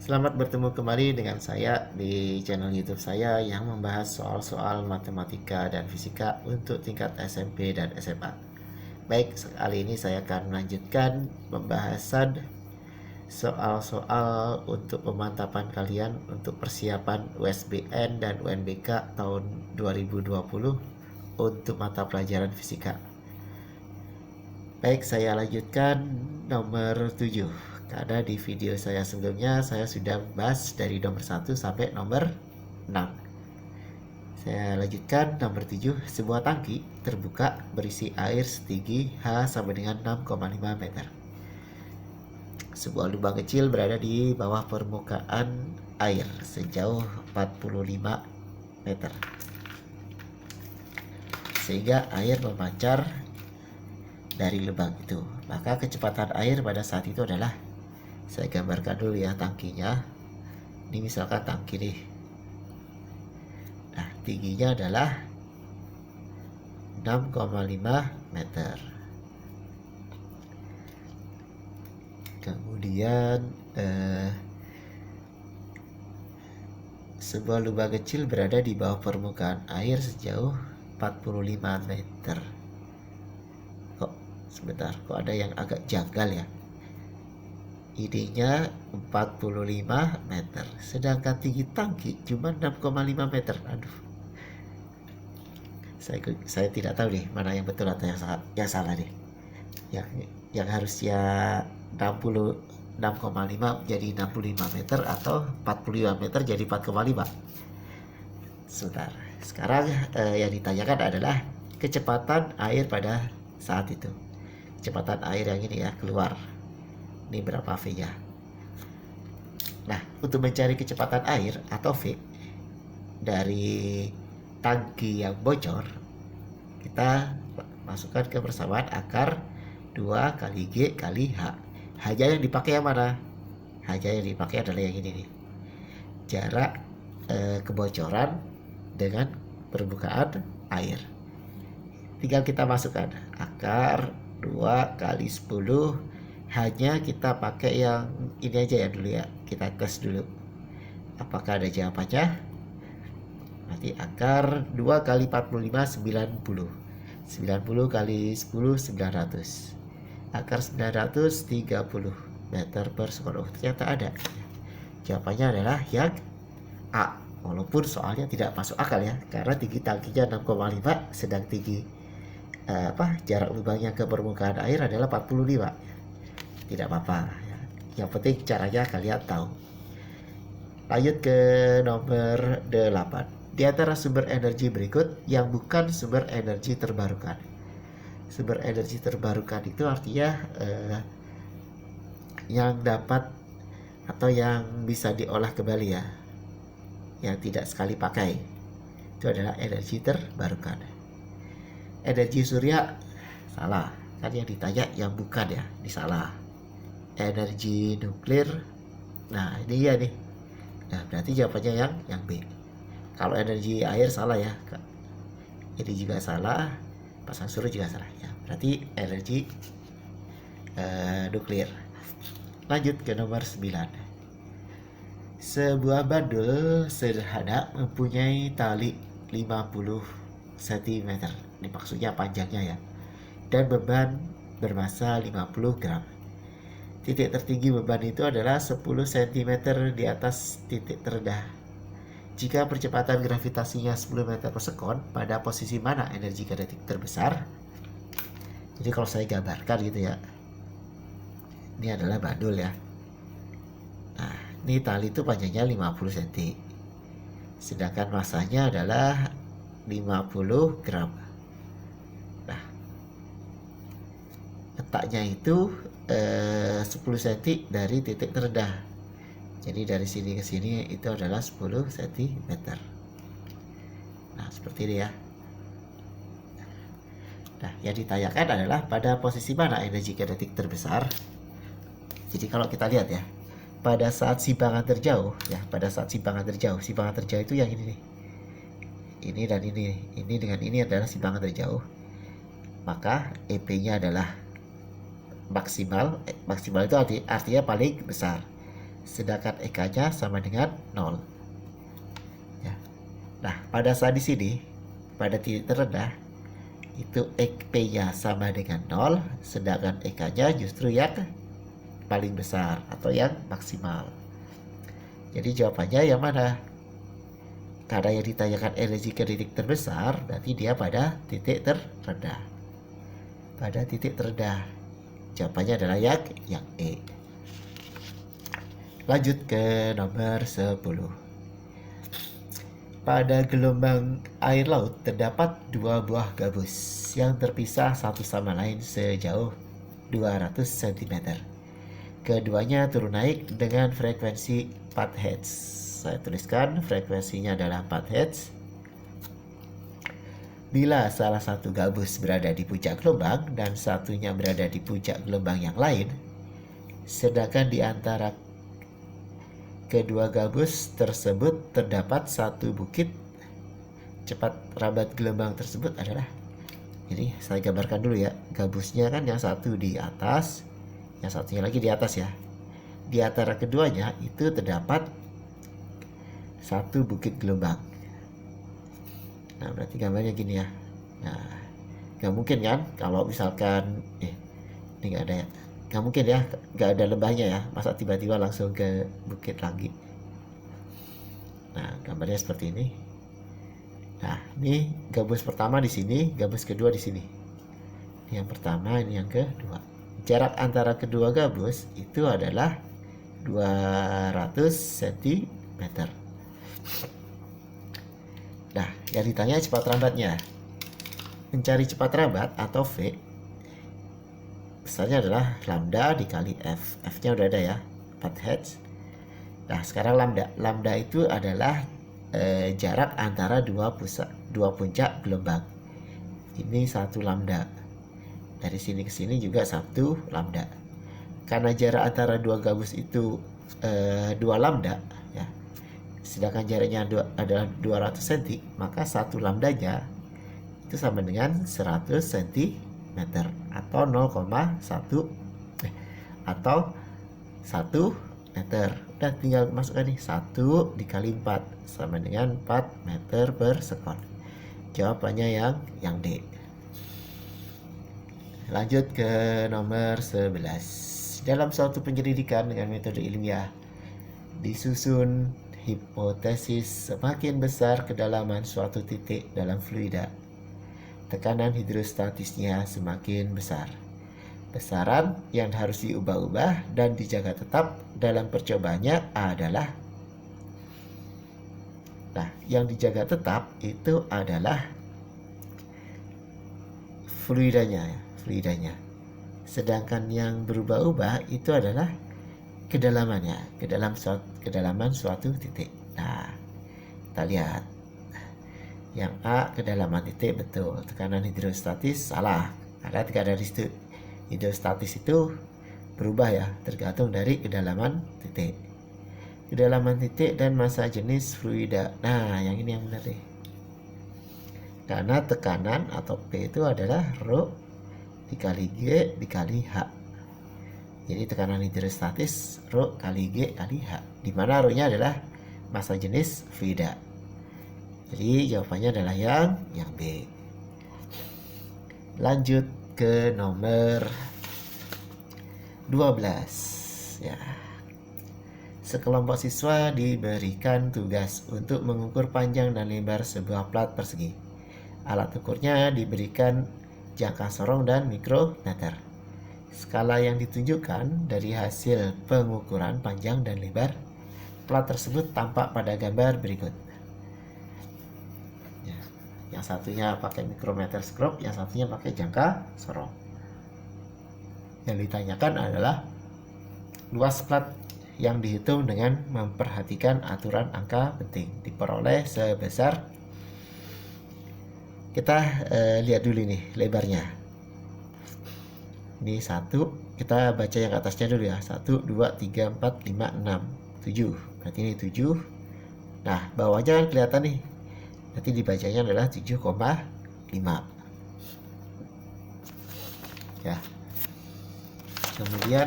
Selamat bertemu kembali dengan saya di channel YouTube saya yang membahas soal-soal matematika dan fisika untuk tingkat SMP dan SMA. Baik, kali ini saya akan melanjutkan pembahasan soal-soal untuk pemantapan kalian untuk persiapan USBN dan UNBK tahun 2020 untuk mata pelajaran fisika. Baik, saya lanjutkan nomor 7. Karena di video saya sebelumnya saya sudah bahas dari nomor 1 sampai nomor 6. Saya lanjutkan nomor 7. Sebuah tangki terbuka berisi air setinggi H sama dengan 6,5 meter. Sebuah lubang kecil berada di bawah permukaan air sejauh 45 meter. Sehingga air memancar dari lubang itu. Maka kecepatan air pada saat itu adalah, saya gambarkan dulu ya tangkinya. Ini misalkan tangki nih. Nah, tingginya adalah 6,5 meter. Kemudian sebuah lubang kecil berada di bawah permukaan air sejauh 45 meter. Sebentar, kok ada yang agak janggal ya. Ininya 45 meter, sedangkan tinggi tangki cuma 6,5 meter. Aduh, saya tidak tahu nih mana yang betul atau yang salah nih. Yang harusnya 6,5 jadi 65 meter atau 45 meter jadi 4,5. Sebentar, sekarang yang ditanyakan adalah kecepatan air pada saat itu. Kecepatan air yang ini ya, keluar. Ini berapa V-nya. Nah, untuk mencari kecepatan air atau V dari tangki yang bocor, kita masukkan ke persamaan akar 2 kali G kali H. H-nya yang dipakai yang mana? H-nya yang dipakai adalah yang ini nih. Jarak kebocoran dengan permukaan air. Tinggal kita masukkan akar 2 kali 10. Hanya kita pakai yang ini aja ya dulu ya. Kita tes dulu apakah ada jawabannya. Nanti akar 2 kali 45 90. 90 kali 10 900. Akar 930 meter per sekon. Ternyata ada. Jawabannya adalah yang A. Walaupun soalnya tidak masuk akal ya, karena tinggi tangkinya 6,5 sedang tinggi jarak lubangnya ke permukaan air adalah 45. Tidak apa-apa ya. Yang penting caranya kalian tahu. Lanjut ke nomor 8. Di antara sumber energi berikut yang bukan sumber energi terbarukan. Sumber energi terbarukan itu artinya yang dapat atau yang bisa diolah kembali ya, yang tidak sekali pakai. Itu adalah energi terbarukan. Energi surya salah, kan yang ditanya yang bukan ya, ini salah. Energi nuklir, nah ini ya nih. Nah berarti jawabannya yang B. Kalau energi air salah ya, ini juga salah, pasang surut juga salah ya. Berarti energi nuklir. Lanjut ke nomor 9. Sebuah bandul sederhana mempunyai tali 50 cm. Ini maksudnya panjangnya ya. Dan beban bermasa 50 gram. Titik tertinggi beban itu adalah 10 cm di atas titik terendah. Jika percepatan gravitasinya 10 meter per sekon, pada posisi mana energi kinetik terbesar? Jadi kalau saya gambarkan gitu ya. Ini adalah bandul ya. Nah, ini tali itu panjangnya 50 cm. Sedangkan masanya adalah 50 gram. Nah, letaknya itu 10 cm dari titik terendah. Jadi dari sini ke sini itu adalah 10 cm. Nah, seperti ini ya. Nah, yang ditanyakan adalah pada posisi mana energi kinetik terbesar. Jadi kalau kita lihat ya, pada saat simpangan terjauh ya, simpangan terjauh itu yang ini nih. Ini dan ini dengan ini adalah simpangan terjauh. Maka EP-nya adalah maksimal itu artinya paling besar. sedangkan EK-nya sama dengan 0. Ya. Nah, pada saat di sini, pada titik terendah, itu P-nya sama dengan 0, sedangkan EK-nya justru yang paling besar atau yang maksimal. Jadi jawabannya yang mana? Karena yang ditanyakan energi ke titik terbesar, berarti dia pada titik terendah. Pada titik terendah. Jawabannya adalah yang E. Lanjut ke nomor 10. Pada gelombang air laut terdapat dua buah gabus yang terpisah satu sama lain sejauh 200 cm. Keduanya turun naik dengan frekuensi 4 Hz. Saya tuliskan frekuensinya adalah 4 Hz. Bila salah satu gabus berada di puncak gelombang dan satunya berada di puncak gelombang yang lain, sedangkan di antara kedua gabus tersebut terdapat satu bukit, cepat rambat gelombang tersebut adalah, ini saya gambarkan dulu ya, gabusnya kan yang satu di atas, yang satunya lagi di atas ya. Di antara keduanya itu terdapat satu bukit gelombang. Nah, berarti gambarnya gini ya. Nah, gak mungkin kan kalau misalkan ini gak ada ya, gak mungkin ya, gak ada lembahnya ya, masa tiba-tiba langsung ke bukit lagi. Nah, gambarnya seperti ini. Nah, ini gabus pertama di sini, gabus kedua di sini. Ini yang pertama, ini yang kedua. Jarak antara kedua gabus itu adalah 200 cm. Nah, yang ditanya cepat rambatnya. Mencari cepat rambat atau V, besarnya adalah lambda dikali F. F-nya udah ada ya, 4 Hz. Nah, sekarang lambda itu adalah jarak antara dua puncak gelombang. Ini satu lambda. Dari sini ke sini juga satu lambda. Karena jarak antara dua gabus itu 2 lambda ya. Sedangkan jaraknya adalah 200 cm, maka satu lambdanya itu sama dengan 100 cm atau 0,1 atau 1 meter. Udah tinggal masukkan nih, 1 dikali 4 sama dengan 4 meter per sekon. Jawabannya yang D. Lanjut ke nomor 11. Dalam suatu penyelidikan dengan metode ilmiah, disusun hipotesis semakin besar kedalaman suatu titik dalam fluida, tekanan hidrostatisnya semakin besar. Besaran yang harus diubah-ubah dan dijaga tetap dalam percobaannya adalah, nah, yang dijaga tetap itu adalah fluidanya. Sedangkan yang berubah-ubah itu adalah kedalamannya, kedalaman suatu titik. Nah, kita lihat. Yang A, kedalaman titik, betul. Tekanan hidrostatis salah. Karena tekanan hidrostatis itu berubah ya, tergantung dari kedalaman titik. Kedalaman titik dan massa jenis fluida. Nah, yang ini yang benar deh. Karena tekanan atau P itu adalah Rho dikali G dikali H. Jadi tekanan hidrostatis Rho kali G kali H, di mana Rho-nya adalah massa jenis fluida. Jadi jawabannya adalah yang B. Lanjut ke nomor 12 ya. Sekelompok siswa diberikan tugas untuk mengukur panjang dan lebar sebuah plat persegi. Alat ukurnya diberikan jangka sorong dan mikrometer. Skala yang ditunjukkan dari hasil pengukuran panjang dan lebar plat tersebut tampak pada gambar berikut. Ya, yang satunya pakai mikrometer scope, yang satunya pakai jangka sorong. Yang ditanyakan adalah luas plat yang dihitung dengan memperhatikan aturan angka penting diperoleh sebesar, kita lihat dulu nih lebarnya. Ini 1, kita baca yang atasnya dulu ya. 1, 2, 3, 4, 5, 6, 7. Berarti ini 7. Nah, bawahnya kan kelihatan nih. Berarti dibacanya adalah 7,5. Ya. Kemudian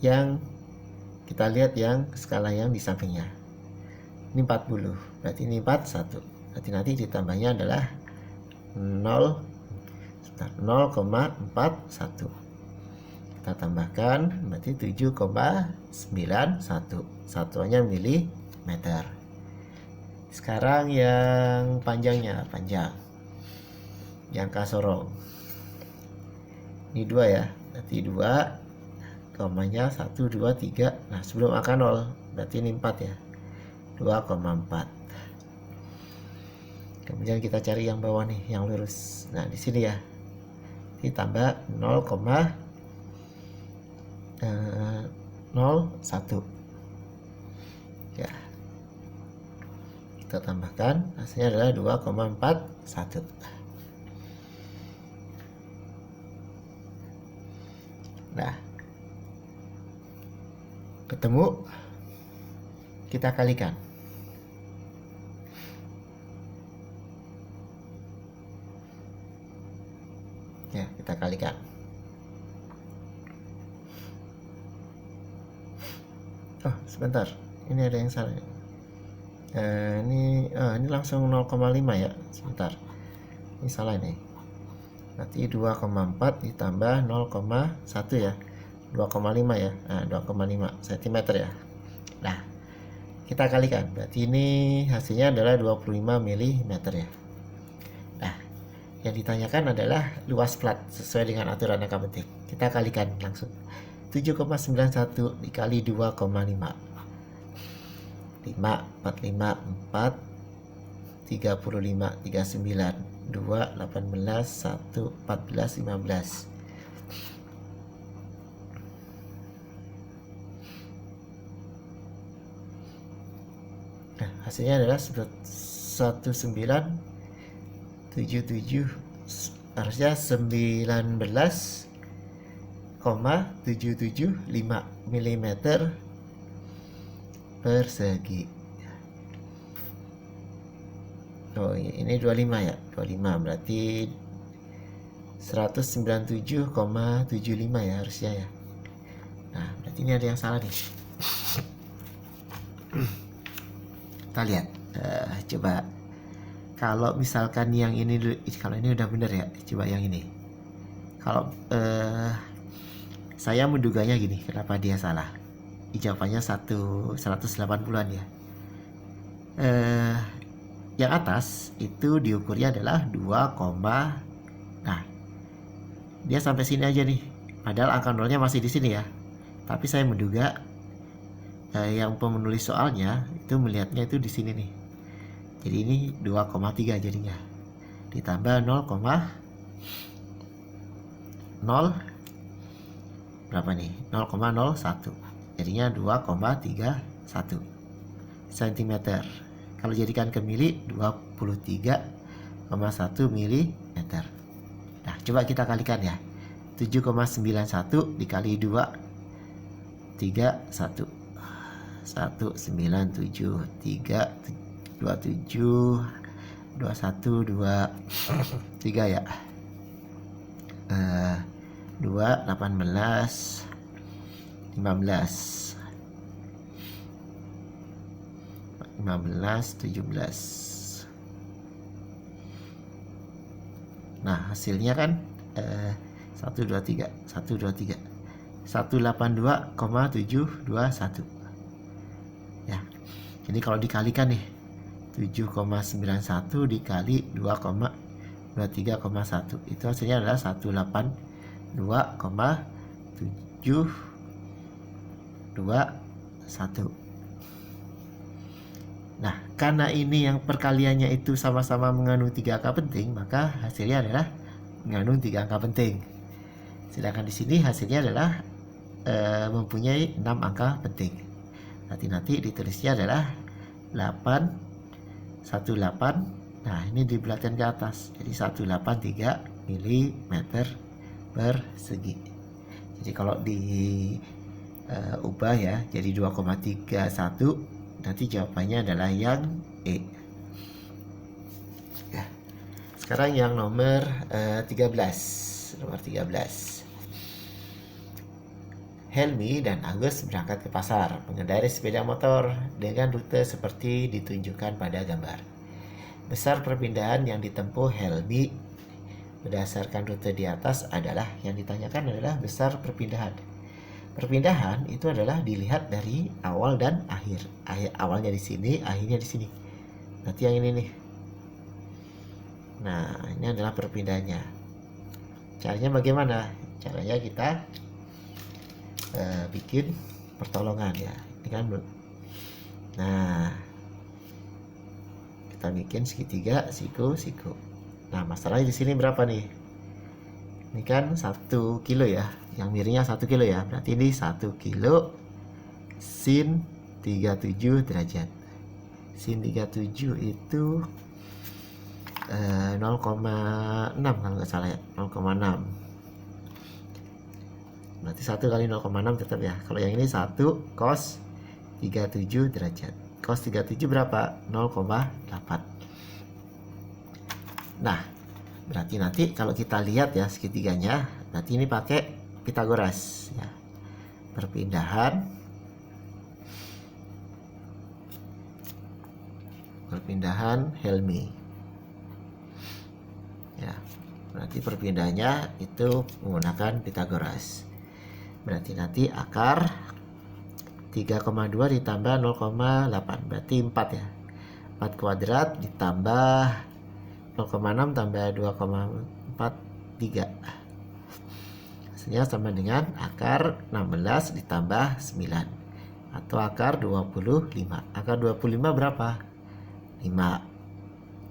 yang kita lihat yang skala yang di sampingnya. Ini 40, berarti ini 41. Berarti nanti ditambahnya adalah 0,41. Kita tambahkan berarti 7,91. Satuannya milimeter. Sekarang yang panjangnya, panjang jangka sorong. Ini 2 ya, berarti 2, komanya 1, 2, 3. Nah, sebelum angka 0, berarti ini 4 ya. 2,4. Kemudian kita cari yang bawah nih, yang lurus. Nah, di sini ya. Ditambah 0,01. Ya. Kita tambahkan, hasilnya adalah 2,41. Nah, ketemu, kita kalikan. Ya, kita kalikan. Oh, sebentar. Ini ada yang salah. Ini langsung 0,5 ya. Sebentar. Ini salah ini. Berarti 2,4 ditambah 0,1 ya. 2,5 ya. Nah, 2,5 cm ya. Nah, kita kalikan. Berarti ini hasilnya adalah 25 mm ya. Nah, yang ditanyakan adalah luas plat sesuai dengan aturan angka penting. Kita kalikan langsung. 7,91 dikali 2,5. 5, 45, 4, 35, 39, 2, 18, 1, 14, 15. Nah, hasilnya adalah 1977, harusnya 19,775 mm persegi. Oh, ini 25 ya. 25 berarti 197,75 ya harusnya ya. Nah, berarti ini ada yang salah nih. Kita lihat. Coba kalau misalkan yang ini dulu, kalau ini udah bener ya, coba yang ini. Kalau saya menduganya gini, kenapa dia salah? Jawabannya 180-an ya. Yang atas itu diukurnya adalah 2, nah dia sampai sini aja nih, padahal angka nolnya masih di sini ya. Tapi saya menduga yang pemenulis soalnya itu melihatnya itu di sini nih. Jadi ini 2,3 jadinya. Ditambah 0,0 berapa nih? 0,01. Jadinya 2,31 cm. Kalau jadikan ke mili 23,1 mm. Nah, coba kita kalikan ya. 7,91 dikali 2, 31. 197, 3, 27, 21, 2, 3 ya. 2, 18, 15, 17. Nah, hasilnya kan 123 182,721 ya. Jadi kalau dikalikan nih 7,91 dikali 2,23,1 itu hasilnya adalah 182,721. Nah, karena ini yang perkaliannya itu sama-sama mengandung 3 angka penting, maka hasilnya adalah mengandung 3 angka penting. Sedangkan di sini hasilnya adalah mempunyai 6 angka penting. Nanti ditulisnya adalah 818. Nah, ini dibelatkan ke atas. Jadi 183 mm persegi. Jadi kalau diubah ya jadi 2,31, nanti jawabannya adalah yang E. Ya. Sekarang yang nomor 13. Nomor 13. Helmi dan Agus berangkat ke pasar mengendarai sepeda motor dengan rute seperti ditunjukkan pada gambar. Besar perpindahan yang ditempuh Helmi berdasarkan rute di atas adalah yang ditanyakan adalah besar perpindahan. Perpindahan itu adalah dilihat dari awal dan akhir. Awalnya di sini, akhirnya di sini. Nanti yang ini nih. Nah, ini adalah perpindahannya. Caranya bagaimana? Caranya kita bikin pertolongan ya. Ini kan. Nah, kita bikin segitiga, siku. Nah, masalahnya di sini berapa nih? Ini kan 1 kilo ya. Yang miringnya 1 kilo ya. Berarti ini 1 kilo sin 37 derajat. Sin 37 itu 0,6 kalau nggak salah ya. 0,6. Berarti 1 kali 0,6 tetap ya. Kalau yang ini 1 cos 37 derajat. Cos 37 berapa? 0,8. Nah, berarti nanti kalau kita lihat ya segitiganya, berarti ini pakai Pitagoras ya. Perpindahan Helmi. Ya, berarti perpindahannya itu menggunakan Pitagoras. Berarti nanti akar 3,2 ditambah 0,8 berarti 4 ya. 4 kuadrat ditambah 0,6 tambah 2,43 hasilnya sama dengan akar 16 ditambah 9 atau akar 25. Akar 25 berapa? 5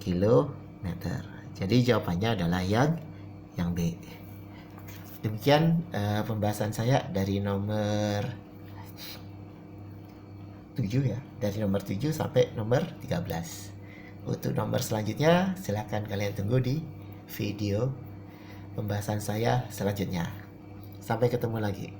kilometer. Jadi jawabannya adalah yang B. Demikian pembahasan saya dari nomor 7 ya, dari nomor 7 sampai nomor 13. Untuk nomor selanjutnya silahkan kalian tunggu di video pembahasan saya selanjutnya. Sampai ketemu lagi.